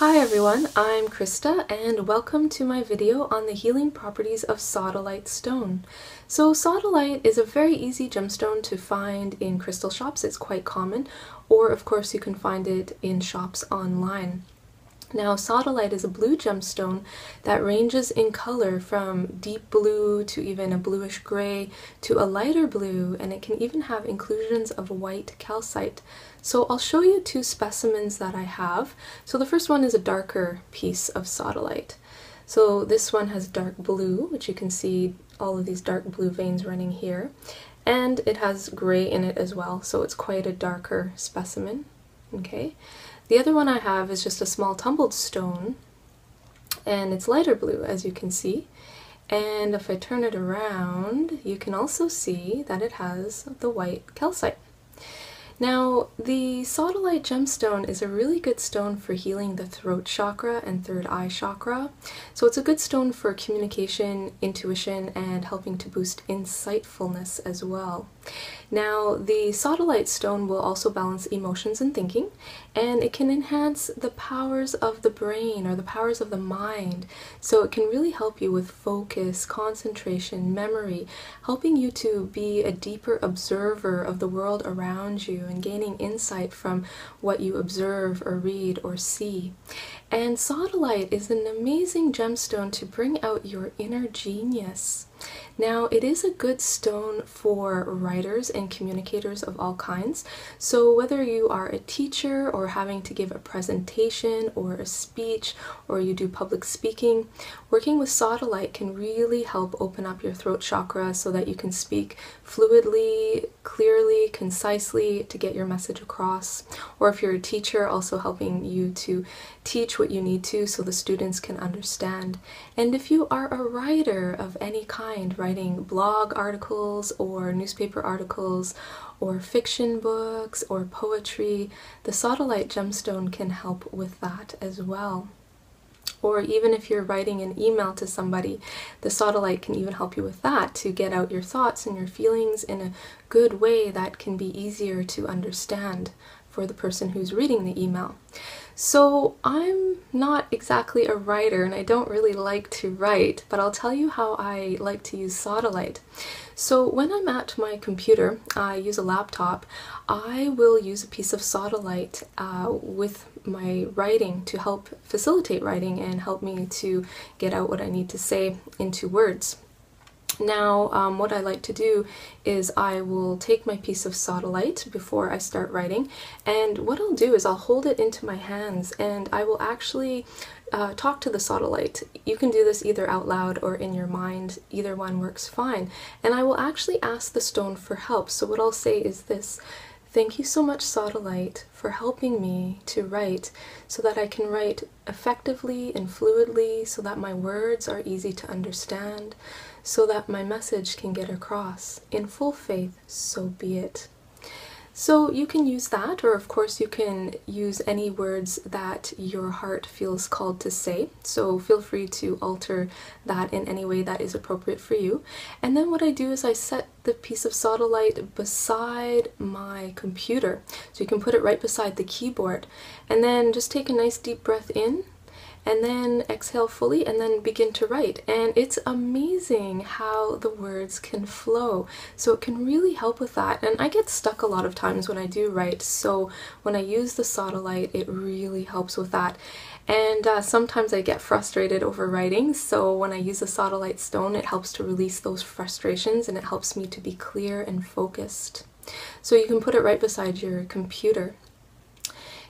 Hi everyone, I'm Krista and welcome to my video on the healing properties of Sodalite stone. So Sodalite is a very easy gemstone to find in crystal shops. It's quite common, or of course you can find it in shops online. Now, Sodalite is a blue gemstone that ranges in color from deep blue to even a bluish gray to a lighter blue, and it can even have inclusions of white calcite. So I'll show you two specimens that I have. So the first one is a darker piece of Sodalite. So this one has dark blue, which you can see all of these dark blue veins running here, and it has gray in it as well, so it's quite a darker specimen. Okay. The other one I have is just a small tumbled stone, and it's lighter blue, as you can see. And if I turn it around, you can also see that it has the white calcite. Now, the Sodalite gemstone is a really good stone for healing the throat chakra and third eye chakra. So it's a good stone for communication, intuition, and helping to boost insightfulness as well. Now, the Sodalite stone will also balance emotions and thinking, and it can enhance the powers of the brain or the powers of the mind. So it can really help you with focus, concentration, memory, helping you to be a deeper observer of the world around you and gaining insight from what you observe or read or see. And Sodalite is an amazing gemstone to bring out your inner genius. Now, it is a good stone for writers and communicators of all kinds. So whether you are a teacher or having to give a presentation or a speech, or you do public speaking, working with Sodalite can really help open up your throat chakra so that you can speak fluidly, clearly, concisely to get your message across. Or if you're a teacher, also helping you to teach what you need to so the students can understand. And if you are a writer of any kind, writing blog articles or newspaper articles or fiction books or poetry, the Sodalite gemstone can help with that as well. Or even if you're writing an email to somebody, the Sodalite can even help you with that, to get out your thoughts and your feelings in a good way that can be easier to understand for the person who's reading the email. So I'm not exactly a writer and I don't really like to write, but I'll tell you how I like to use Sodalite. So when I'm at my computer, I use a laptop, I will use a piece of Sodalite with my writing to help facilitate writing and help me to get out what I need to say into words. Now, what I like to do is I will take my piece of Sodalite before I start writing, and what I'll do is I'll hold it into my hands and I will actually talk to the Sodalite. You can do this either out loud or in your mind, either one works fine. And I will actually ask the stone for help. So what I'll say is this: thank you so much, Sodalite, for helping me to write so that I can write effectively and fluidly, so that my words are easy to understand, so that my message can get across. In full faith, so be it. So you can use that, or of course you can use any words that your heart feels called to say. So feel free to alter that in any way that is appropriate for you. And then what I do is I set the piece of Sodalite beside my computer. So you can put it right beside the keyboard. And then just take a nice deep breath in, and then exhale fully, and then begin to write. And it's amazing how the words can flow. So it can really help with that. And I get stuck a lot of times when I do write, so when I use the Sodalite, it really helps with that. And sometimes I get frustrated over writing, so when I use the Sodalite stone, it helps to release those frustrations and it helps me to be clear and focused. So you can put it right beside your computer.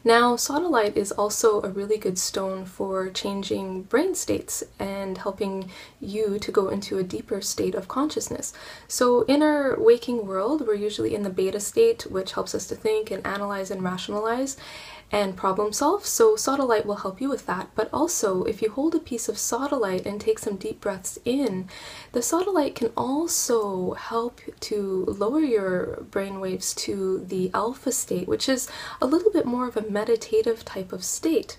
Now, Sodalite is also a really good stone for changing brain states and helping you to go into a deeper state of consciousness. So in our waking world, we're usually in the beta state, which helps us to think and analyze and rationalize and problem solve. So Sodalite will help you with that. But also, if you hold a piece of Sodalite and take some deep breaths in, the Sodalite can also help to lower your brain waves to the alpha state, which is a little bit more of a meditative type of state.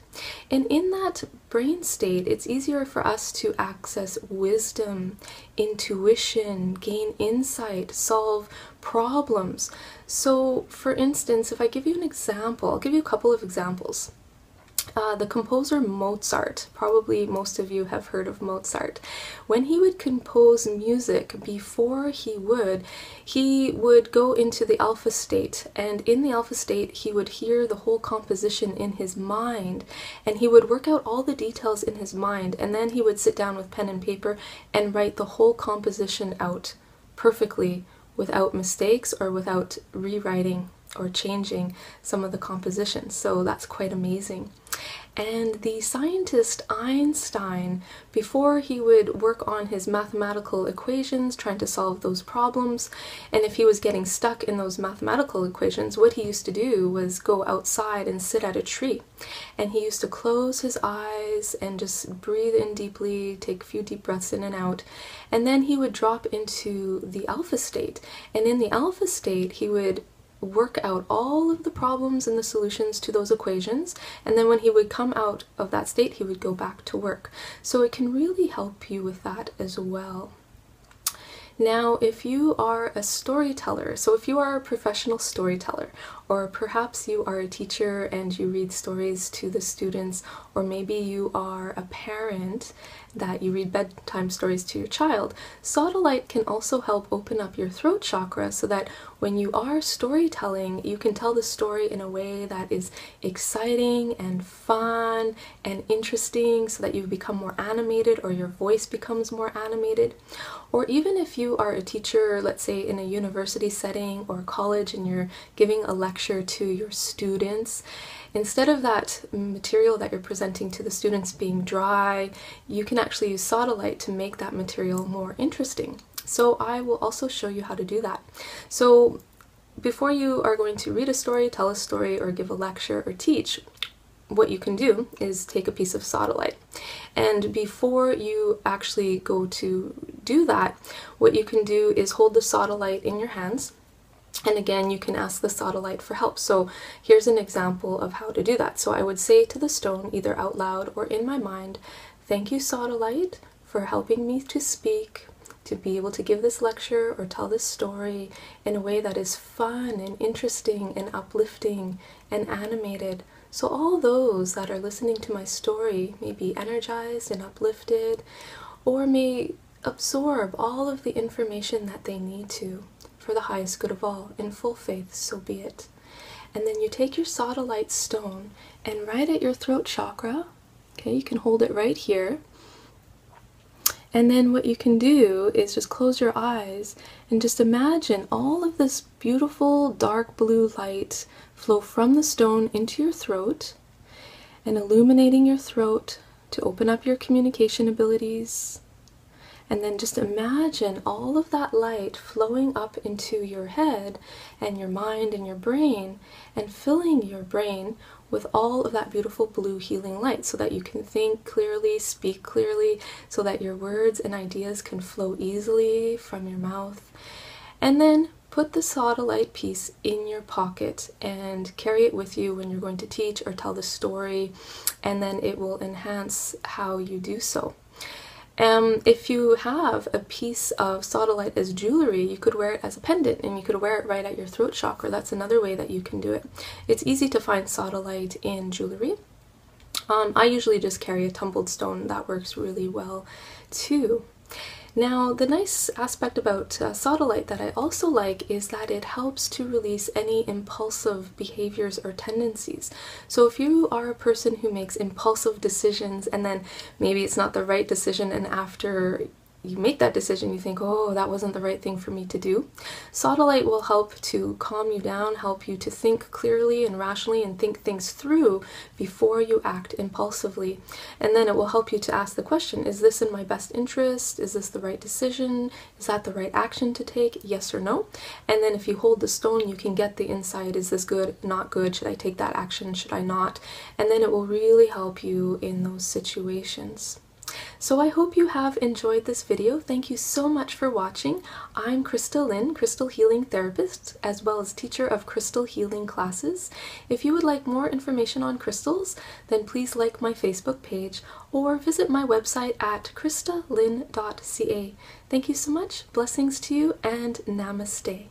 And in that brain state, it's easier for us to access wisdom, intuition, gain insight, solve problems. So for instance, if I give you an example, I'll give you a couple of examples. the composer Mozart, probably most of you have heard of Mozart, when he would compose music, before he would go into the alpha state, and in the alpha state he would hear the whole composition in his mind, and he would work out all the details in his mind, and then he would sit down with pen and paper and write the whole composition out perfectly without mistakes or without rewriting or changing some of the compositions. So that's quite amazing. And the scientist Einstein, before he would work on his mathematical equations, trying to solve those problems, and if he was getting stuck in those mathematical equations, what he used to do was go outside and sit at a tree. And he used to close his eyes and just breathe in deeply, take a few deep breaths in and out, and then he would drop into the alpha state. And in the alpha state, he would work out all of the problems and the solutions to those equations, and then when he would come out of that state, he would go back to work. So it can really help you with that as well. Now, if you are a storyteller, so if you are a professional storyteller, or perhaps you are a teacher and you read stories to the students, or maybe you are a parent that you read bedtime stories to your child, Sodalite can also help open up your throat chakra so that when you are storytelling, you can tell the story in a way that is exciting and fun and interesting, so that you become more animated or your voice becomes more animated. Or even if you are a teacher, let's say in a university setting or college, and you're giving a lecture to your students, instead of that material that you're presenting to the students being dry, you can actually use Sodalite to make that material more interesting. So I will also show you how to do that. So before you are going to read a story, tell a story, or give a lecture or teach, what you can do is take a piece of Sodalite. And before you actually go to do that, what you can do is hold the Sodalite in your hands. And again, you can ask the Sodalite for help. So here's an example of how to do that. So I would say to the stone, either out loud or in my mind, "Thank you, Sodalite, for helping me to speak, to be able to give this lecture or tell this story in a way that is fun and interesting and uplifting and animated. So all those that are listening to my story may be energized and uplifted, or may absorb all of the information that they need to, for the highest good of all, in full faith, so be it." And then you take your Sodalite stone and right at your throat chakra, okay, you can hold it right here. And then what you can do is just close your eyes and just imagine all of this beautiful dark blue light flow from the stone into your throat and illuminating your throat to open up your communication abilities. And then just imagine all of that light flowing up into your head and your mind and your brain, and filling your brain with all of that beautiful blue healing light, so that you can think clearly, speak clearly, so that your words and ideas can flow easily from your mouth. And then put the Sodalite piece in your pocket and carry it with you when you're going to teach or tell the story, and then it will enhance how you do so. If you have a piece of Sodalite as jewelry, you could wear it as a pendant, and you could wear it right at your throat chakra. That's another way that you can do it. It's easy to find Sodalite in jewelry. I usually just carry a tumbled stone. That works really well too. Now, the nice aspect about Sodalite that I also like is that it helps to release any impulsive behaviors or tendencies. So if you are a person who makes impulsive decisions, and then maybe it's not the right decision, and after you make that decision you think, oh, that wasn't the right thing for me to do, Sodalite will help to calm you down, help you to think clearly and rationally and think things through before you act impulsively. And then it will help you to ask the question, is this in my best interest? Is this the right decision? Is that the right action to take? Yes or no? And then if you hold the stone, you can get the insight, is this good, not good? Should I take that action? Should I not? And then it will really help you in those situations. So I hope you have enjoyed this video. Thank you so much for watching. I'm Christa Lynn, Crystal Healing Therapist, as well as teacher of crystal healing classes. If you would like more information on crystals, then please like my Facebook page or visit my website at christalyn.ca. Thank you so much. Blessings to you and namaste.